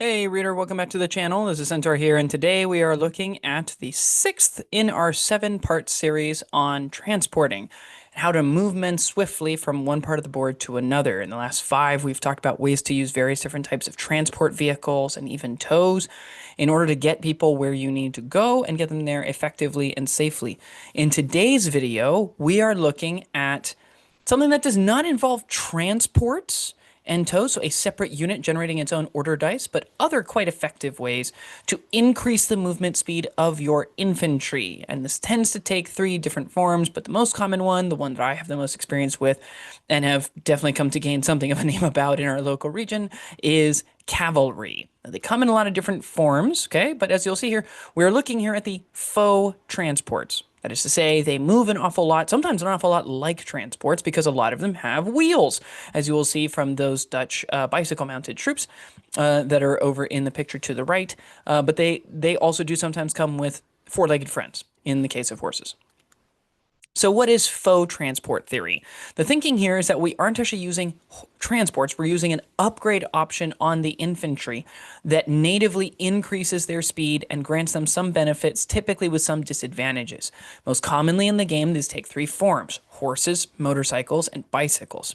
Hey reader, welcome back to the channel. This is Centaur here, and today we are looking at the sixth in our 7-part series on transporting and how to move men swiftly from one part of the board to another. In the last 5, we've talked about ways to use various different types of transport vehicles and even tows in order to get people where you need to go and get them there effectively and safely. In today's video, we are looking at something that does not involve transports and tow, so a separate unit generating its own order dice, but other quite effective ways to increase the movement speed of your infantry. And this tends to take 3 different forms, but the most common one, the one that I have the most experience with and have definitely come to gain something of a name about in our local region, is cavalry. Now, they come in a lot of different forms, okay? But as you'll see here, we're looking here at the faux transports. That is to say, they move an awful lot, sometimes an awful lot like transports, because a lot of them have wheels, as you will see from those Dutch bicycle-mounted troops that are over in the picture to the right. But they also do sometimes come with 4-legged friends in the case of horses. So what is faux transport theory? The thinking here is that we aren't actually using transports, we're using an upgrade option on the infantry that natively increases their speed and grants them some benefits, typically with some disadvantages. Most commonly in the game, these take 3 forms: horses, motorcycles, and bicycles.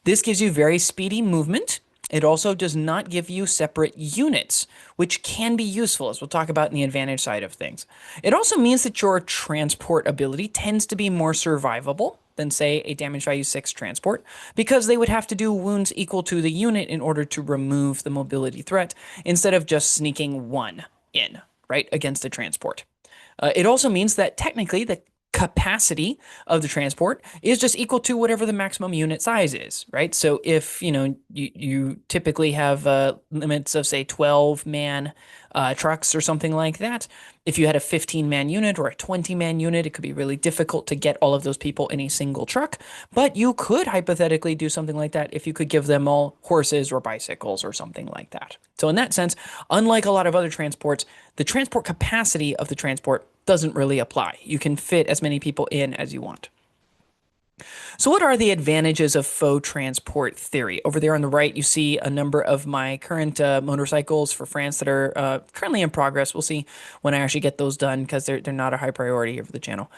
This gives you very speedy movement. It also does not give you separate units, which can be useful, as we'll talk about in the advantage side of things. It also means that your transport ability tends to be more survivable than, say, a damage value 6 transport, because they would have to do wounds equal to the unit in order to remove the mobility threat, instead of just sneaking 1 in, right, against a transport. It also means that technically the capacity of the transport is just equal to whatever the maximum unit size is, right? So if, you typically have limits of, say, 12-man trucks or something like that, if you had a 15-man unit or a 20-man unit, it could be really difficult to get all of those people in a single truck, but you could hypothetically do something like that if you could give them all horses or bicycles or something like that. So in that sense, unlike a lot of other transports, the transport capacity of the transport doesn't really apply. You can fit as many people in as you want. So what are the advantages of faux transport theory? Over there on the right, you see a number of my current motorcycles for France that are currently in progress. We'll see when I actually get those done, because they're not a high priority here for the channel.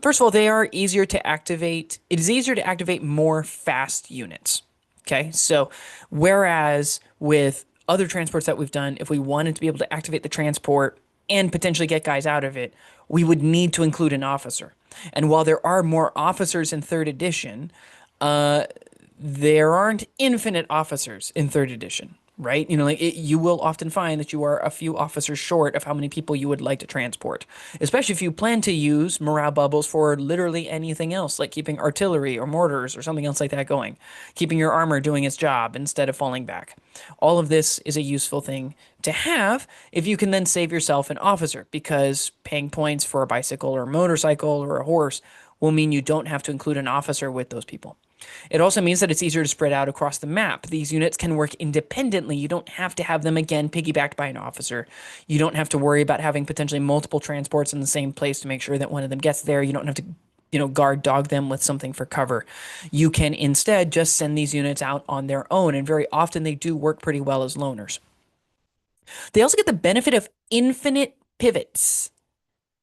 First of all, they are easier to activate. It is easier to activate more fast units. Okay, so whereas with other transports that we've done, if we wanted to be able to activate the transport and potentially get guys out of it, we would need to include an officer. And while there are more officers in 3rd edition, there aren't infinite officers in 3rd edition, right? You will often find that you are a few officers short of how many people you would like to transport, especially if you plan to use morale bubbles for literally anything else, like keeping artillery or mortars or something else like that going, keeping your armor doing its job instead of falling back. All of this is a useful thing to have if you can then save yourself an officer, because paying points for a bicycle or a motorcycle or a horse will mean you don't have to include an officer with those people. It also means that it's easier to spread out across the map. These units can work independently. You don't have to have them, again, piggybacked by an officer. You don't have to worry about having potentially multiple transports in the same place to make sure that one of them gets there. You don't have to guard dog them with something for cover. You can instead just send these units out on their own, and very often they do work pretty well as loners. They also get the benefit of infinite pivots.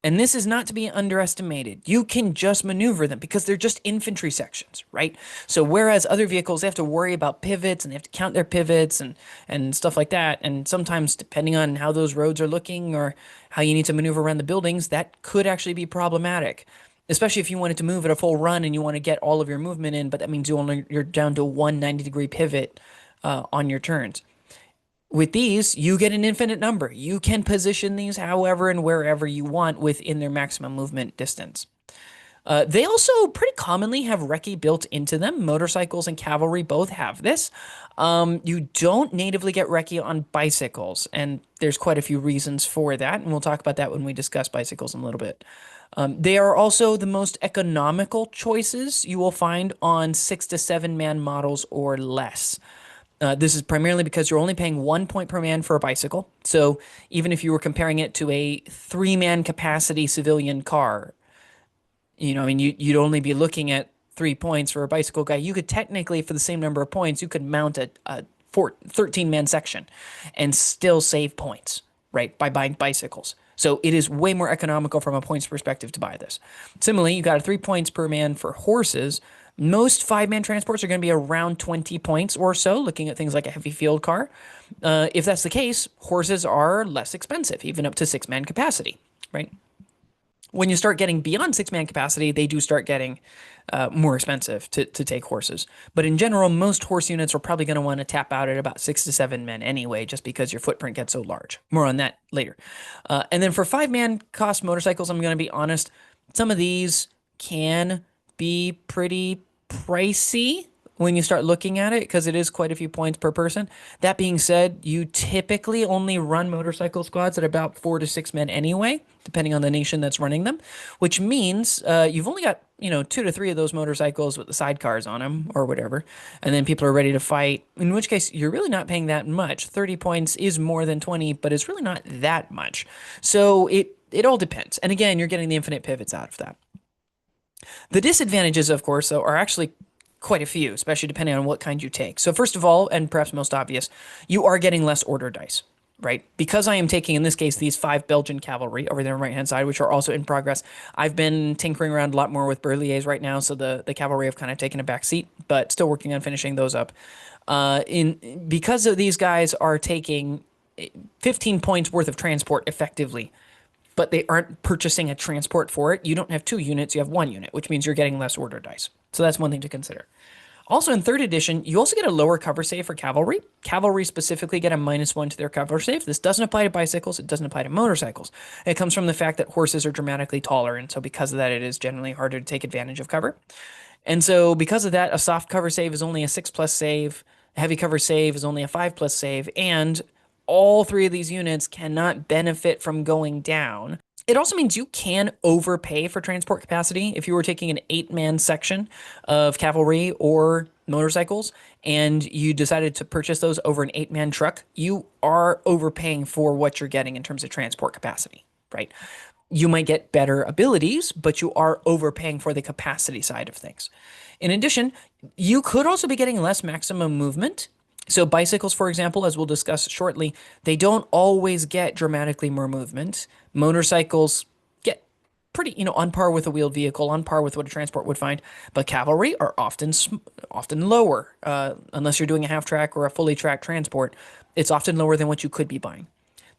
And this is not to be underestimated. You can just maneuver them because they're just infantry sections, right? So whereas other vehicles, they have to worry about pivots and they have to count their pivots and stuff like that. And sometimes, depending on how those roads are looking or how you need to maneuver around the buildings, that could actually be problematic. Especially if you wanted to move at a full run and you want to get all of your movement in, but that means you're down to one 90-degree pivot on your turns. With these, you get an infinite number. You can position these however and wherever you want within their maximum movement distance. They also pretty commonly have recce built into them. Motorcycles and cavalry both have this. You don't natively get recce on bicycles, and there's quite a few reasons for that, and we'll talk about that when we discuss bicycles in a little bit. They are also the most economical choices you will find on 6 to 7-man models or less. This is primarily because you're only paying 1 point per man for a bicycle. So even if you were comparing it to a 3-man capacity civilian car, you'd only be looking at 3 points for a bicycle guy. You could technically, for the same number of points, you could mount a 13-man section and still save points, right, by buying bicycles. So it is way more economical from a points perspective to buy this. Similarly, you got 3 points per man for horses. Most 5-man transports are going to be around 20 points or so, looking at things like a heavy field car. If that's the case, horses are less expensive, even up to 6-man capacity, right? When you start getting beyond 6-man capacity, they do start getting more expensive to take horses. But in general, most horse units are probably going to want to tap out at about 6 to 7 men anyway, just because your footprint gets so large. More on that later. And then for 5-man cost motorcycles, I'm going to be honest, some of these can be pretty pricey when you start looking at it, because it is quite a few points per person. That being said, you typically only run motorcycle squads at about 4 to 6 men anyway, depending on the nation that's running them, which means you've only got 2 to 3 of those motorcycles with the sidecars on them or whatever, and then people are ready to fight, in which case you're really not paying that much. 30 points is more than 20, but it's really not that much. So it all depends. And again, you're getting the infinite pivots out of that. The disadvantages, of course, though, are actually quite a few, especially depending on what kind you take. So first of all, and perhaps most obvious, you are getting less order dice, right? Because I am taking, in this case, these 5 Belgian cavalry over there on the right-hand side, which are also in progress. I've been tinkering around a lot more with Berliers right now, so the cavalry have kind of taken a back seat, but still working on finishing those up. Because of these guys are taking 15 points worth of transport effectively, but they aren't purchasing a transport for it. You don't have 2 units, you have 1 unit, which means you're getting less order dice. So that's one thing to consider. Also in 3rd edition, you also get a lower cover save for cavalry. Cavalry specifically get a -1 to their cover save. This doesn't apply to bicycles. It doesn't apply to motorcycles. It comes from the fact that horses are dramatically taller, and so because of that, it is generally harder to take advantage of cover. And so because of that, a soft cover save is only a 6+ save. A heavy cover save is only a 5+ save, and all 3 of these units cannot benefit from going down. It also means you can overpay for transport capacity. If you were taking an 8-man section of cavalry or motorcycles and you decided to purchase those over an 8-man truck, you are overpaying for what you're getting in terms of transport capacity, right? You might get better abilities, but you are overpaying for the capacity side of things. In addition, you could also be getting less maximum movement. So bicycles, for example, as we'll discuss shortly, they don't always get dramatically more movement. Motorcycles get pretty, on par with a wheeled vehicle, on par with what a transport would find. But cavalry are often lower, unless you're doing a half track or a fully tracked transport. It's often lower than what you could be buying.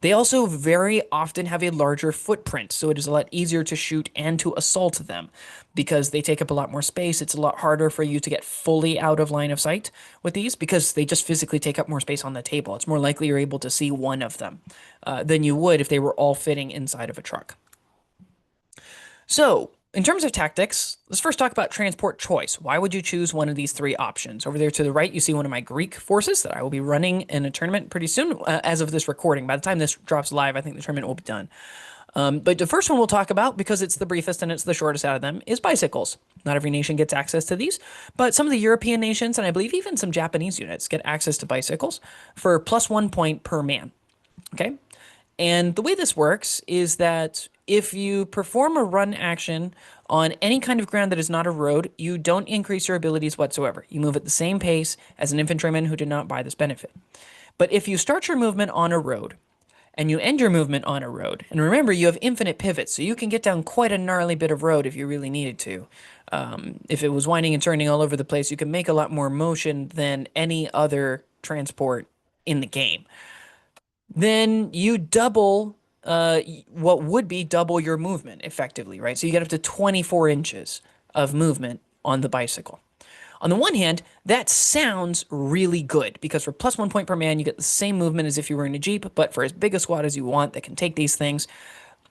They also very often have a larger footprint, so it is a lot easier to shoot and to assault them because they take up a lot more space. It's a lot harder for you to get fully out of line of sight with these because they just physically take up more space on the table. It's more likely you're able to see one of them than you would if they were all fitting inside of a truck. So, in terms of tactics, let's first talk about transport choice. Why would you choose one of these 3 options? Over there to the right, you see one of my Greek forces that I will be running in a tournament pretty soon as of this recording. By the time this drops live, I think the tournament will be done. But the first one we'll talk about, because it's the briefest and it's the shortest out of them, is bicycles. Not every nation gets access to these, but some of the European nations, and I believe even some Japanese units, get access to bicycles for +1 point per man. Okay? And the way this works is that if you perform a run action on any kind of ground that is not a road, you don't increase your abilities whatsoever. You move at the same pace as an infantryman who did not buy this benefit. But if you start your movement on a road and you end your movement on a road, and remember, you have infinite pivots, so you can get down quite a gnarly bit of road if you really needed to. If it was winding and turning all over the place, you can make a lot more motion than any other transport in the game. Then you double what would be double your movement effectively, right? So you get up to 24 inches of movement on the bicycle. On the one hand, that sounds really good because for +1 point per man, you get the same movement as if you were in a Jeep, but for as big a squad as you want that can take these things,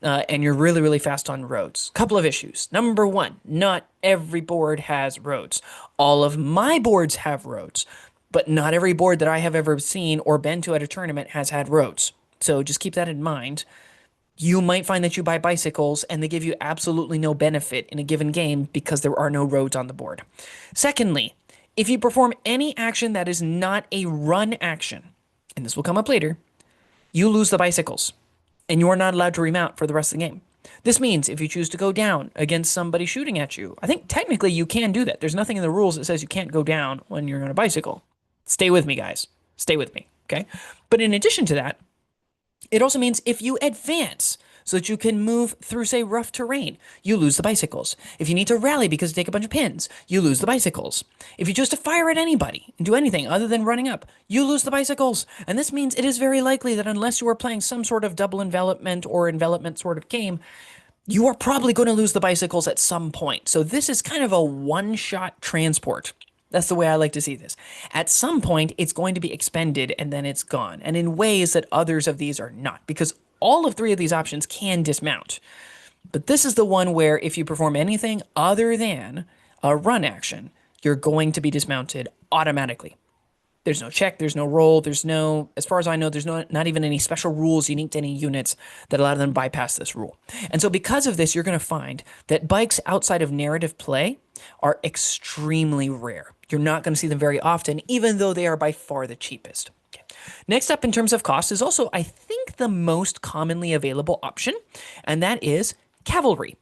and you're really, really fast on roads. Couple of issues. Number 1, not every board has roads. All of my boards have roads, but not every board that I have ever seen or been to at a tournament has had roads. So just keep that in mind. You might find that you buy bicycles and they give you absolutely no benefit in a given game because there are no roads on the board. Secondly, if you perform any action that is not a run action, and this will come up later, you lose the bicycles and you are not allowed to remount for the rest of the game. This means if you choose to go down against somebody shooting at you, I think technically you can do that. There's nothing in the rules that says you can't go down when you're on a bicycle. Stay with me, guys. Stay with me, okay? But in addition to that, it also means if you advance so that you can move through, say, rough terrain, you lose the bicycles. If you need to rally because you take a bunch of pins, you lose the bicycles. If you choose to fire at anybody and do anything other than running up, you lose the bicycles. And this means it is very likely that unless you are playing some sort of double envelopment or envelopment sort of game, you are probably going to lose the bicycles at some point. So this is kind of a one-shot transport. That's the way I like to see this. At some point, it's going to be expended and then it's gone, and in ways that others of these are not, because all of three of these options can dismount. But this is the one where if you perform anything other than a run action, you're going to be dismounted automatically. There's no check, there's no roll, there's no, as far as I know, there's not even any special rules unique to any units that allow them to bypass this rule. And so because of this, you're going to find that bikes outside of narrative play are extremely rare. You're not going to see them very often, even though they are by far the cheapest. Okay. Next up in terms of cost is also, I think, the most commonly available option, and that is cavalry.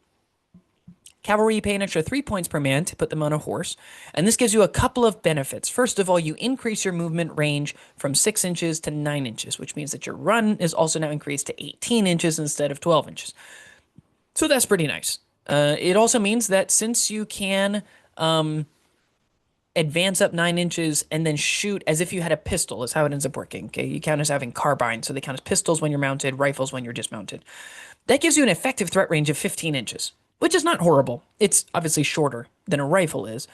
Cavalry, you pay an extra 3 points per man to put them on a horse, and this gives you a couple of benefits. First of all, you increase your movement range from 6 inches to 9 inches, which means that your run is also now increased to 18 inches instead of 12 inches. So that's pretty nice. It also means that since you can advance up 9 inches and then shoot as if you had a pistol is how it ends up working. Okay, you count as having carbine, so they count as pistols when you're mounted, rifles when you're dismounted. That gives you an effective threat range of 15 inches. Which is not horrible. It's obviously shorter than a rifle is,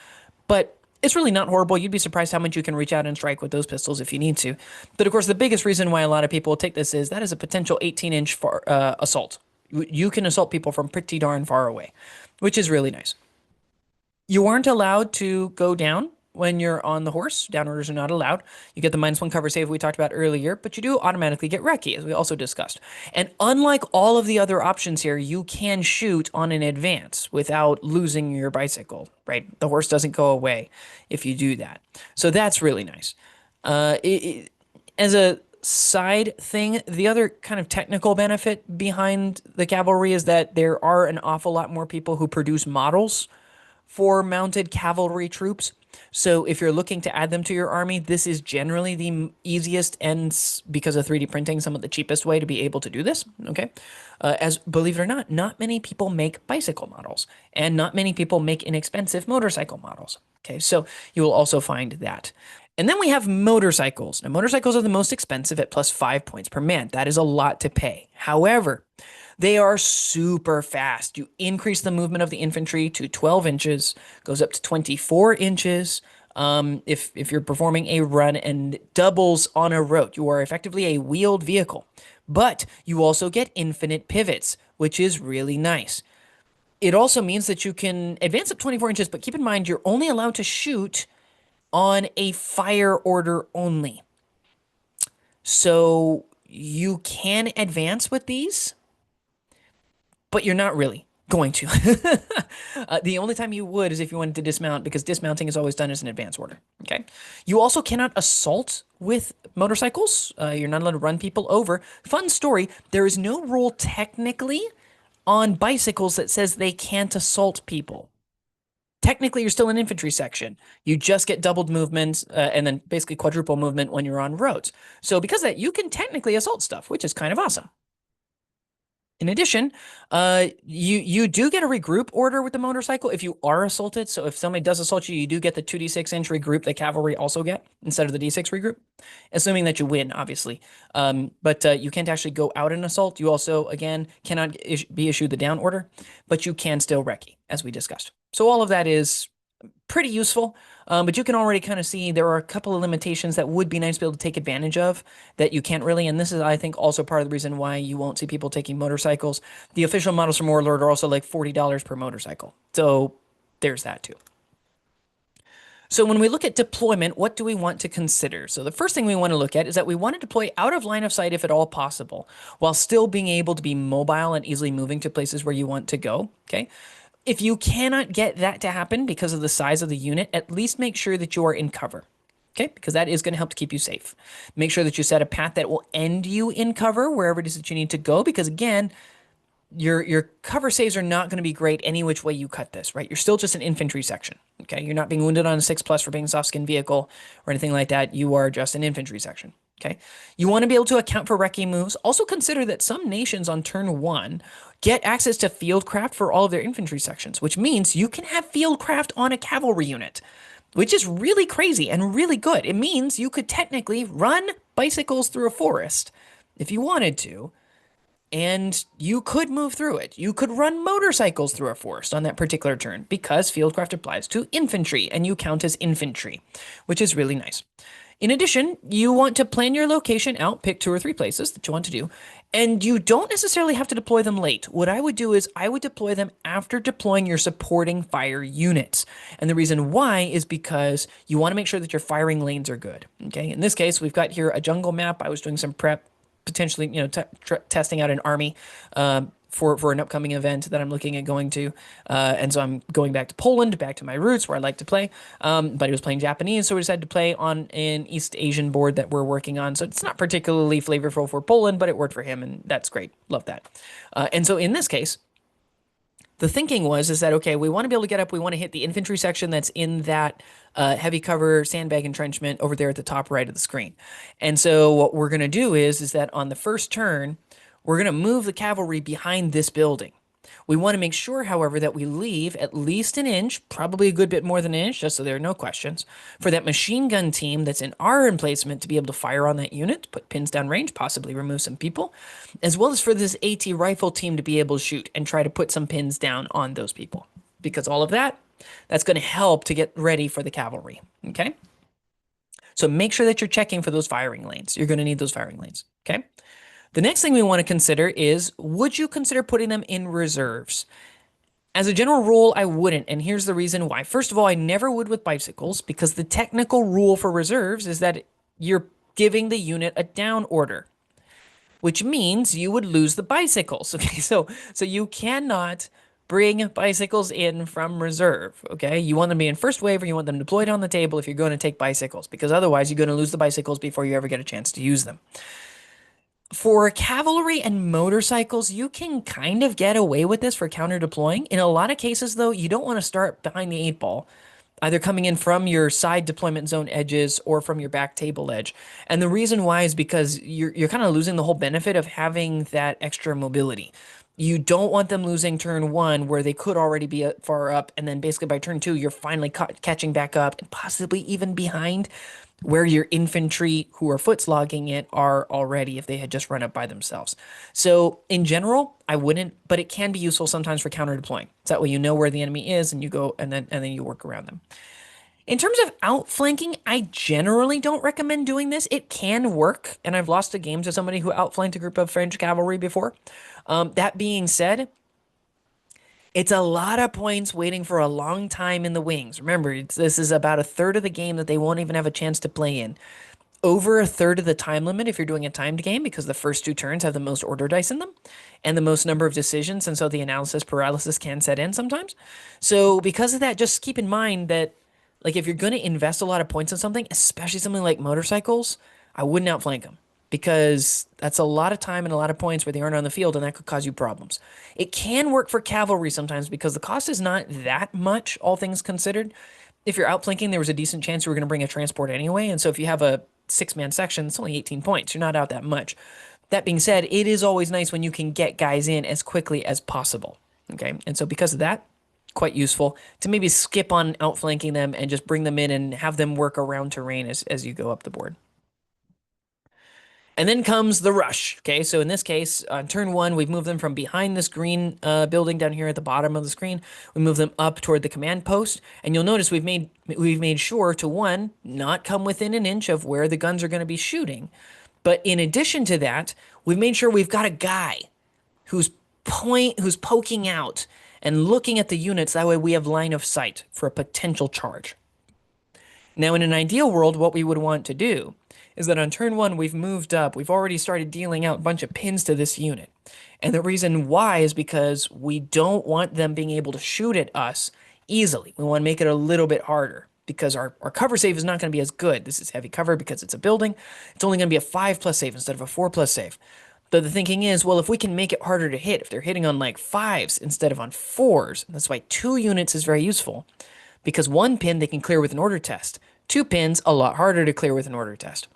but it's really not horrible. You'd be surprised how much you can reach out and strike with those pistols if you need to. But of course, the biggest reason why a lot of people will take this is that is a potential 18-inch assault. You can assault people from pretty darn far away, which is really nice. You aren't allowed to go down when you're on the horse. Down orders are not allowed. You get the -1 cover save we talked about earlier, but you do automatically get recce, as we also discussed. And unlike all of the other options here, you can shoot on an advance without losing your bicycle, right? The horse doesn't go away if you do that. So that's really nice. As a side thing, the other kind of technical benefit behind the cavalry is that there are an awful lot more people who produce models for mounted cavalry troops. So if you're looking to add them to your army, this is generally the easiest and, because of 3D printing, some of the cheapest way to be able to do this, okay? As, believe it or not many people make bicycle models, and not many people make inexpensive motorcycle models, okay? So you will also find that. And then we have motorcycles. Now, motorcycles are the most expensive at plus 5 points per man. That is a lot to pay. However, they are super fast. You increase the movement of the infantry to 12 inches, goes up to 24 inches if you're performing a run, and doubles on a road. You are effectively a wheeled vehicle. But you also get infinite pivots, which is really nice. It also means that you can advance up 24 inches, but keep in mind you're only allowed to shoot on a fire order only. So you can advance with these, but you're not really going to. The only time you would is if you wanted to dismount, because dismounting is always done as an advance order. Okay. You also cannot assault with motorcycles. You're not allowed to run people over. Fun story. There is no rule technically on bicycles that says they can't assault people. Technically, you're still an infantry section. You just get doubled movement and then basically quadruple movement when you're on roads. So because of that, you can technically assault stuff, which is kind of awesome. In addition, you do get a regroup order with the motorcycle if you are assaulted. So if somebody does assault you, you do get the 2d6 inch regroup that cavalry also get instead of the d6 regroup, assuming that you win, obviously. But you can't actually go out and assault. You also, again, cannot be issued the down order, but you can still recce, as we discussed. So all of that is pretty useful, but you can already kind of see there are a couple of limitations that would be nice to be able to take advantage of that you can't really, and this is, I think, also part of the reason why you won't see people taking motorcycles. The official models from Warlord are also like $40 per motorcycle, so there's that too. So when we look at deployment, what do we want to consider? So the first thing we want to look at is that we want to deploy out of line of sight if at all possible, while still being able to be mobile and easily moving to places where you want to go, okay? If you cannot get that to happen because of the size of the unit, at least make sure that you are in cover, okay? Because that is going to help to keep you safe. Make sure that you set a path that will end you in cover wherever it is that you need to go, because again, your cover saves are not going to be great any which way you cut this, right? You're still just an infantry section, okay? You're not being wounded on a 6+ for being a soft skin vehicle or anything like that. You are just an infantry section, okay? You want to be able to account for recce moves. Also consider that some nations on turn 1 get access to fieldcraft for all of their infantry sections, which means you can have fieldcraft on a cavalry unit, which is really crazy and really good. It means you could technically run bicycles through a forest if you wanted to, and you could move through it. You could run motorcycles through a forest on that particular turn because fieldcraft applies to infantry and you count as infantry, which is really nice. In addition, you want to plan your location out, pick 2 or 3 places that you want to do, and you don't necessarily have to deploy them late. What I would do is I would deploy them after deploying your supporting fire units. And the reason why is because you want to make sure that your firing lanes are good. Okay, in this case, we've got here a jungle map. I was doing some prep, potentially, testing out an army for an upcoming event that I'm looking at going to. And so I'm going back to Poland, back to my roots where I like to play. But he was playing Japanese, so we decided to play on an East Asian board that we're working on. So it's not particularly flavorful for Poland, but it worked for him, and that's great. Love that. And so in this case, the thinking is that, okay, we want to be able to get up, we want to hit the infantry section that's in that heavy cover sandbag entrenchment over there at the top right of the screen. And so what we're going to do is that on the first turn, we're going to move the cavalry behind this building. We want to make sure, however, that we leave at least an inch, probably a good bit more than an inch, just so there are no questions, for that machine gun team that's in our emplacement to be able to fire on that unit, put pins down range, possibly remove some people, as well as for this AT rifle team to be able to shoot and try to put some pins down on those people. Because all of that's going to help to get ready for the cavalry, okay? So make sure that you're checking for those firing lanes. You're going to need those firing lanes, okay? The next thing we want to consider is, would you consider putting them in reserves? As a general rule, I wouldn't, and here's the reason why. First of all, I never would with bicycles, because the technical rule for reserves is that you're giving the unit a down order, which means you would lose the bicycles. Okay, so you cannot bring bicycles in from reserve. Okay, you want them to be in first wave, or you want them deployed on the table if you're going to take bicycles, because otherwise you're going to lose the bicycles before you ever get a chance to use them. For cavalry and motorcycles, you can kind of get away with this for counter deploying. In a lot of cases, though, you don't want to start behind the 8-ball, either coming in from your side deployment zone edges or from your back table edge. And the reason why is because you're kind of losing the whole benefit of having that extra mobility. You don't want them losing turn 1 where they could already be far up, and then basically by turn 2, you're finally catching back up and possibly even behind where your infantry who are foot slogging it are already if they had just run up by themselves. So in general, I wouldn't, but it can be useful sometimes for counter deploying. So that way you know where the enemy is and you go and then you work around them. In terms of outflanking, I generally don't recommend doing this. It can work, and I've lost a game to somebody who outflanked a group of French cavalry before. That being said, it's a lot of points waiting for a long time in the wings. Remember, this is about a third of the game that they won't even have a chance to play in. Over a third of the time limit if you're doing a timed game, because the first 2 turns have the most order dice in them and the most number of decisions, and so the analysis paralysis can set in sometimes. So because of that, just keep in mind that, like, if you're going to invest a lot of points in something, especially something like motorcycles, I wouldn't outflank them, because that's a lot of time and a lot of points where they aren't on the field, and that could cause you problems. It can work for cavalry sometimes because the cost is not that much, all things considered. If you're outflanking, there was a decent chance you were going to bring a transport anyway, and so if you have a 6-man section, it's only 18 points. You're not out that much. That being said, it is always nice when you can get guys in as quickly as possible, okay? And so because of that, quite useful to maybe skip on outflanking them and just bring them in and have them work around terrain as you go up the board. And then comes the rush. Okay, so in this case, on turn 1, we've moved them from behind this green building down here at the bottom of the screen. We move them up toward the command post, and you'll notice we've made sure to, 1, not come within an inch of where the guns are going to be shooting. But in addition to that, we've made sure we've got a guy who's poking out and looking at the units. That way we have line of sight for a potential charge. Now, in an ideal world, what we would want to do is that on turn 1, we've moved up. We've already started dealing out a bunch of pins to this unit. And the reason why is because we don't want them being able to shoot at us easily. We want to make it a little bit harder because our cover save is not going to be as good. This is heavy cover because it's a building. It's only going to be a 5+ save instead of a 4+ save. But the thinking is, well, if we can make it harder to hit, if they're hitting on like 5s instead of on 4s, that's why 2 units is very useful. Because 1 pin they can clear with an order test. 2 pins, a lot harder to clear with an order test.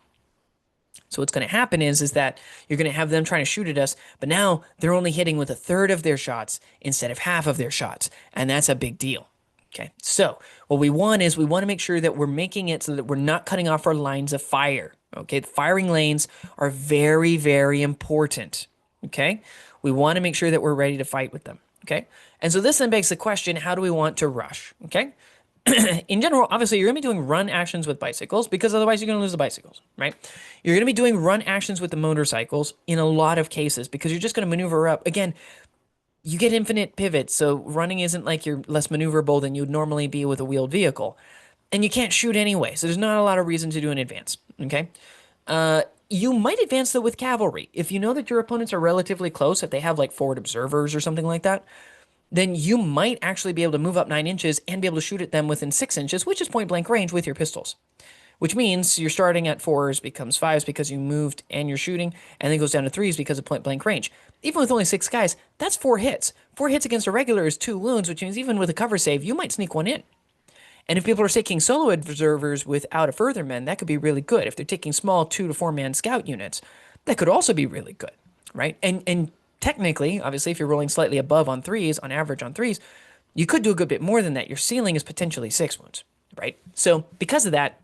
So what's going to happen is that you're going to have them trying to shoot at us, but now they're only hitting with a third of their shots instead of half of their shots. And that's a big deal. Okay, so what we want is we want to make sure that we're making it so that we're not cutting off our lines of fire. Okay, the firing lanes are very, very important. Okay, we want to make sure that we're ready to fight with them. Okay, and so this then begs the question, how do we want to rush? Okay, in general, obviously, you're going to be doing run actions with bicycles because otherwise you're going to lose the bicycles, right? You're going to be doing run actions with the motorcycles in a lot of cases because you're just going to maneuver up. Again, you get infinite pivots, so running isn't like you're less maneuverable than you'd normally be with a wheeled vehicle. And you can't shoot anyway, so there's not a lot of reason to do an advance, okay? You might advance, though, with cavalry. If you know that your opponents are relatively close, if they have, like, forward observers or something like that, then you might actually be able to move up 9 inches and be able to shoot at them within 6 inches, which is point-blank range with your pistols. Which means you're starting at 4s, becomes 5s because you moved and you're shooting, and then goes down to 3s because of point-blank range. Even with only 6 guys, that's 4 hits. 4 hits against a regular is 2 wounds, which means even with a cover save, you might sneak one in. And if people are taking solo observers without a further men, that could be really good. If they're taking small 2 to 4 man scout units, that could also be really good, right? And technically, obviously, if you're rolling slightly above on 3s, on average on 3s, you could do a good bit more than that. Your ceiling is potentially 6 wounds, right? So because of that,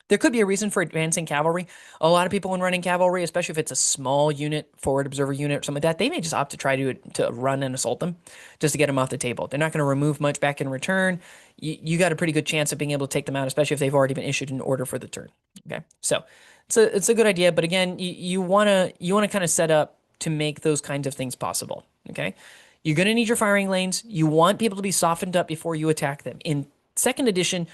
there could be a reason for advancing cavalry. A lot of people when running cavalry, especially if it's a small unit, forward observer unit or something like that, they may just opt to try to run and assault them just to get them off the table. They're not going to remove much back in return. You got a pretty good chance of being able to take them out, especially if they've already been issued an order for the turn. Okay, so it's a good idea, but again, you wanna kind of set up to make those kinds of things possible. Okay, you're going to need your firing lanes. You want people to be softened up before you attack them. In second edition,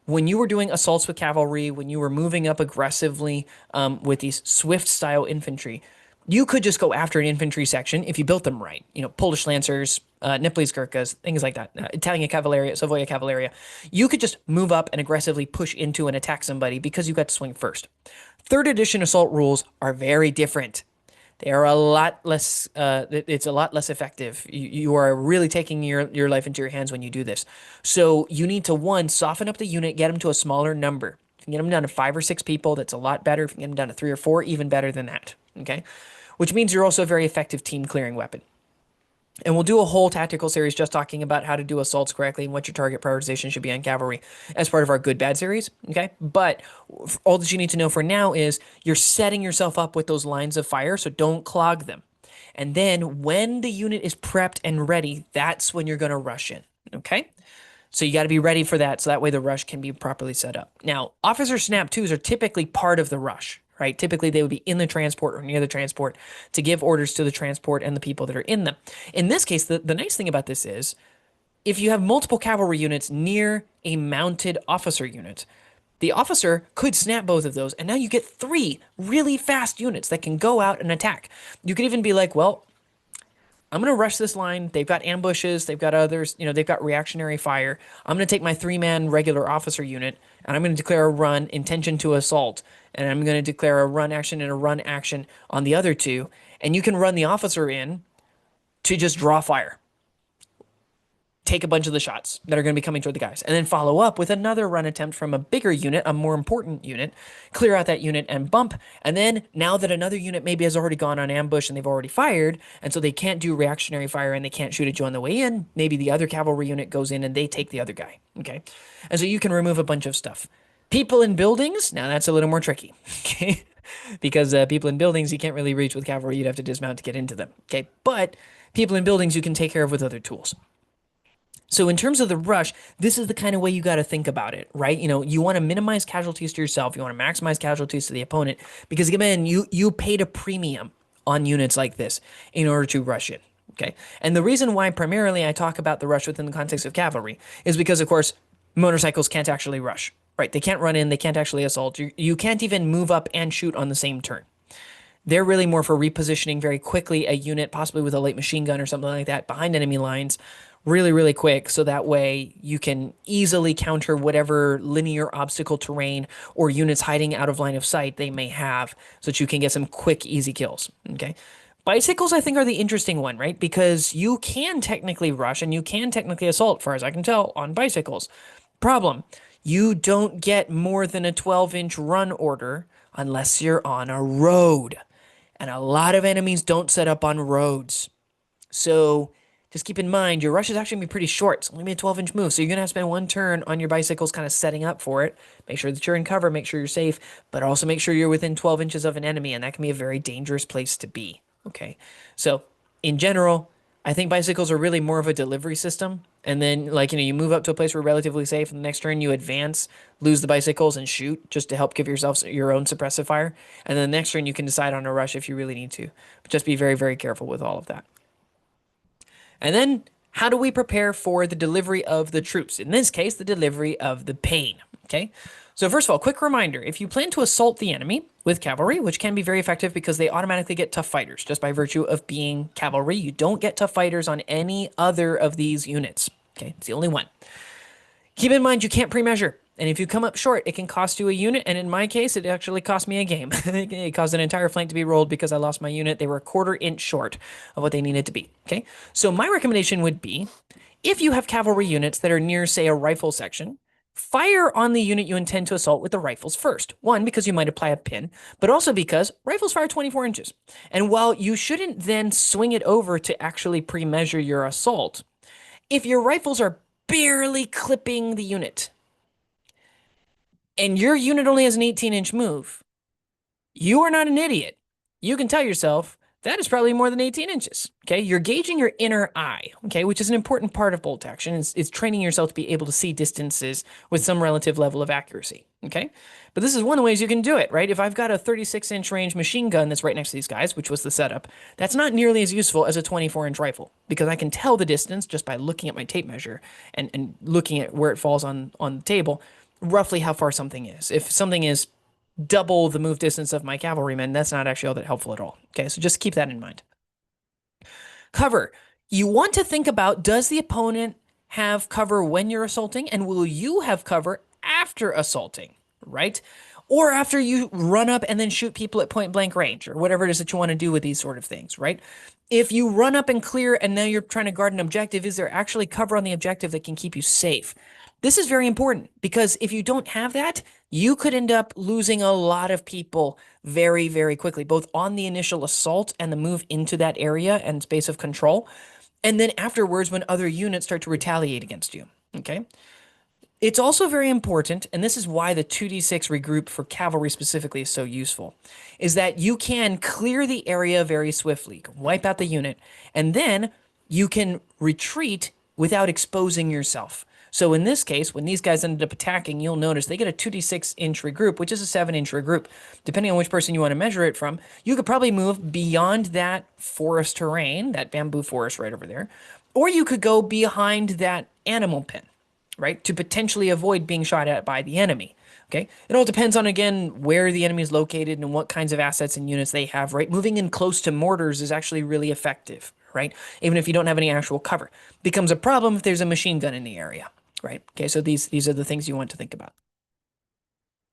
when you were doing assaults with cavalry, when you were moving up aggressively with these swift-style infantry, you could just go after an infantry section if you built them right. You know, Polish Lancers, Nepalese Gurkhas, things like that, Italian Cavalleria, Savoia Cavalleria. You could just move up and aggressively push into and attack somebody because you got to swing first. Third edition assault rules are very different. They are a lot less, it's a lot less effective. You are really taking your life into your hands when you do this. So you need to, one, soften up the unit, get them to a smaller number. If you can get them down to 5 or 6 people, that's a lot better. If you can get them down to 3 or 4, even better than that, okay? Which means you're also a very effective team clearing weapon. And we'll do a whole tactical series just talking about how to do assaults correctly and what your target prioritization should be on cavalry as part of our good bad series, okay? But all that you need to know for now is you're setting yourself up with those lines of fire, so don't clog them. And then when the unit is prepped and ready, that's when you're going to rush in, okay? So you got to be ready for that, so that way the rush can be properly set up. Now, officer snap 2s are typically part of the rush, right? Typically, they would be in the transport or near the transport to give orders to the transport and the people that are in them. In this case, the nice thing about this is if you have multiple cavalry units near a mounted officer unit, the officer could snap both of those, and now you get 3 really fast units that can go out and attack. You could even be like, well, I'm going to rush this line. They've got ambushes. They've got others. You know, they've got reactionary fire. I'm going to take my 3-man regular officer unit, and I'm going to declare a run, intention to assault, and I'm going to declare a run action and a run action on the other 2. And you can run the officer in to just draw fire. Take a bunch of the shots that are going to be coming toward the guys, and then follow up with another run attempt from a bigger unit, a more important unit, clear out that unit and bump. And then now that another unit maybe has already gone on ambush and they've already fired, and so they can't do reactionary fire and they can't shoot at you on the way in, maybe the other cavalry unit goes in and they take the other guy, okay? And so you can remove a bunch of stuff. People in buildings, now that's a little more tricky, okay? Because people in buildings you can't really reach with cavalry, you'd have to dismount to get into them, okay? But people in buildings you can take care of with other tools. So in terms of the rush, this is the kind of way you got to think about it, right? You know, you want to minimize casualties to yourself. You want to maximize casualties to the opponent because, again, you paid a premium on units like this in order to rush it, okay? And the reason why primarily I talk about the rush within the context of cavalry is because, of course, motorcycles can't actually rush, right? They can't run in. They can't actually assault. You can't even move up and shoot on the same turn. They're really more for repositioning very quickly a unit, possibly with a light machine gun or something like that, behind enemy lines, really, really quick, so that way you can easily counter whatever linear obstacle terrain or units hiding out of line of sight they may have, so that you can get some quick, easy kills. Okay. Bicycles, I think, are the interesting one, right? Because you can technically rush and you can technically assault, far as I can tell, on bicycles. Problem, you don't get more than a 12-inch run order unless you're on a road. And a lot of enemies don't set up on roads. So just keep in mind, your rush is actually going to be pretty short. It's only be a 12-inch move. So you're going to have to spend one turn on your bicycles kind of setting up for it. Make sure that you're in cover, make sure you're safe, but also make sure you're within 12 inches of an enemy. And that can be a very dangerous place to be. Okay. So in general, I think bicycles are really more of a delivery system. And then, like, you move up to a place where you're relatively safe, and the next turn you advance, lose the bicycles, and shoot just to help give yourself your own suppressive fire. And then the next turn you can decide on a rush if you really need to. But just be very, very careful with all of that. And then, how do we prepare for the delivery of the troops? In this case, the delivery of the pain. Okay. So first of all, quick reminder, if you plan to assault the enemy with cavalry, which can be very effective because they automatically get tough fighters just by virtue of being cavalry, you don't get tough fighters on any other of these units. Okay, it's the only one. Keep in mind, you can't pre-measure. And if you come up short, it can cost you a unit. And in my case, it actually cost me a game. It caused an entire flank to be rolled because I lost my unit. They were a quarter-inch short of what they needed to be. Okay, so my recommendation would be, if you have cavalry units that are near, say, a rifle section, fire on the unit you intend to assault with the rifles first. One, because you might apply a pin, but also because rifles fire 24 inches. And while you shouldn't then swing it over to actually pre-measure your assault, if your rifles are barely clipping the unit, and your unit only has an 18-inch move, you are not an idiot. You can tell yourself, that is probably more than 18 inches. Okay, you're gauging your inner eye, okay, which is an important part of bolt action. It's training yourself to be able to see distances with some relative level of accuracy, okay? But this is one of the ways you can do it, right? If I've got a 36-inch range machine gun that's right next to these guys, which was the setup, that's not nearly as useful as a 24-inch rifle, because I can tell the distance just by looking at my tape measure and looking at where it falls on the table, roughly how far something is. If something is double the move distance of my cavalrymen, that's not actually all that helpful at all. Okay, so just keep that in mind. Cover. You want to think about, does the opponent have cover when you're assaulting, and will you have cover after assaulting, right? Or after you run up and then shoot people at point blank range, or whatever it is that you want to do with these sort of things, right? If you run up and clear and now you're trying to guard an objective, is there actually cover on the objective that can keep you safe? This is very important because if you don't have that, you could end up losing a lot of people very, very quickly, both on the initial assault and the move into that area and space of control, and then afterwards when other units start to retaliate against you, okay? It's also very important, and this is why the 2d6 regroup for cavalry specifically is so useful, is that you can clear the area very swiftly, wipe out the unit, and then you can retreat without exposing yourself. So in this case, when these guys ended up attacking, you'll notice they get a 2d6-inch regroup, which is a 7-inch regroup. Depending on which person you want to measure it from, you could probably move beyond that forest terrain, that bamboo forest right over there, or you could go behind that animal pen, right, to potentially avoid being shot at by the enemy. Okay, it all depends on, again, where the enemy is located and what kinds of assets and units they have, right? Moving in close to mortars is actually really effective, right? Even if you don't have any actual cover. Becomes a problem if there's a machine gun in the area, right? Okay, so these are the things you want to think about.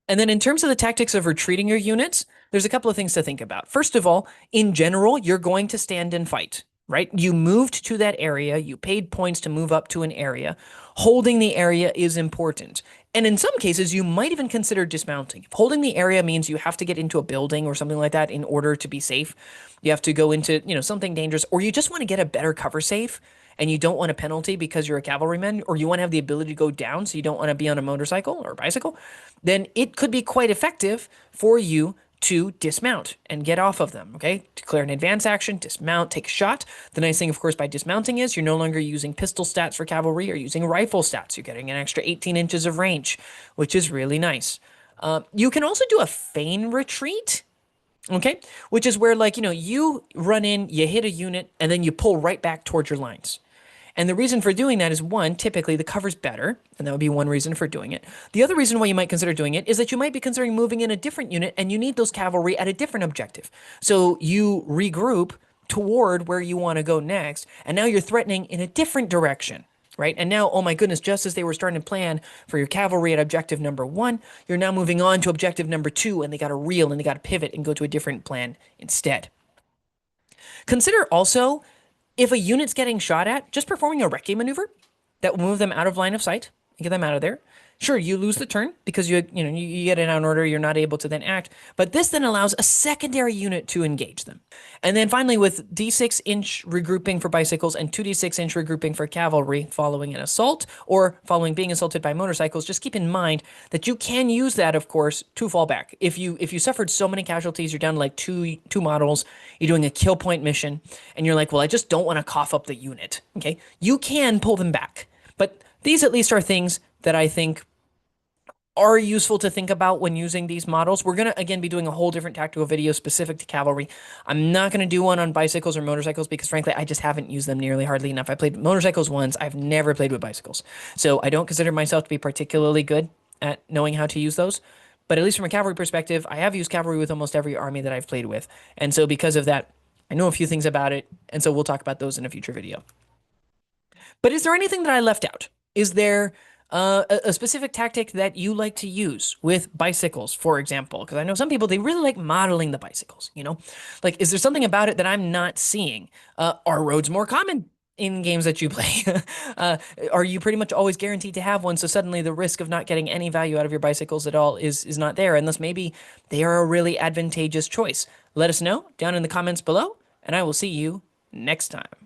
And then in terms of the tactics of retreating your units, there's a couple of things to think about. First of all, in general, you're going to stand and fight, right? You moved to that area, you paid points to move up to an area. Holding the area is important. And in some cases, you might even consider dismounting. If holding the area means you have to get into a building or something like that in order to be safe, you have to go into, something dangerous, or you just want to get a better cover safe and you don't want a penalty because you're a cavalryman, or you want to have the ability to go down so you don't want to be on a motorcycle or a bicycle, then it could be quite effective for you to dismount and get off of them, okay? Declare an advance action, dismount, take a shot. The nice thing, of course, by dismounting is you're no longer using pistol stats for cavalry or using rifle stats. You're getting an extra 18 inches of range, which is really nice. You can also do a feign retreat, okay? Which is where, you run in, you hit a unit, and then you pull right back towards your lines. And the reason for doing that is, one, typically the cover's better, and that would be one reason for doing it. The other reason why you might consider doing it is that you might be considering moving in a different unit, and you need those cavalry at a different objective. So you regroup, toward where you want to go next, and now you're threatening in a different direction. Right? And now, oh my goodness, just as they were starting to plan for your cavalry at objective number 1, you're now moving on to objective number 2, and they got to reel and they got to pivot and go to a different plan instead. Consider also, if a unit's getting shot at, just performing a recce maneuver that will move them out of line of sight and get them out of there. Sure, you lose the turn because you get it out in order, you're not able to then act, but this then allows a secondary unit to engage them. And then finally, with D6-inch regrouping for bicycles and 2D6-inch regrouping for cavalry following an assault or following being assaulted by motorcycles, just keep in mind that you can use that, of course, to fall back. If you suffered so many casualties, you're down to like two models, you're doing a kill point mission, and you're like, well, I just don't want to cough up the unit. Okay, you can pull them back, but these at least are things that I think are useful to think about when using these models. We're going to, again, be doing a whole different tactical video specific to cavalry. I'm not going to do one on bicycles or motorcycles because, frankly, I just haven't used them nearly hardly enough. I played motorcycles once. I've never played with bicycles. So I don't consider myself to be particularly good at knowing how to use those. But at least from a cavalry perspective, I have used cavalry with almost every army that I've played with. And so because of that, I know a few things about it. And so we'll talk about those in a future video. But is there anything that I left out? Is there a specific tactic that you like to use with bicycles, for example? Because I know some people, they really like modeling the bicycles, you know? Like, is there something about it that I'm not seeing? Are roads more common in games that you play? Are you pretty much always guaranteed to have one, so suddenly the risk of not getting any value out of your bicycles at all is not there, unless maybe they are a really advantageous choice? Let us know down in the comments below, and I will see you next time.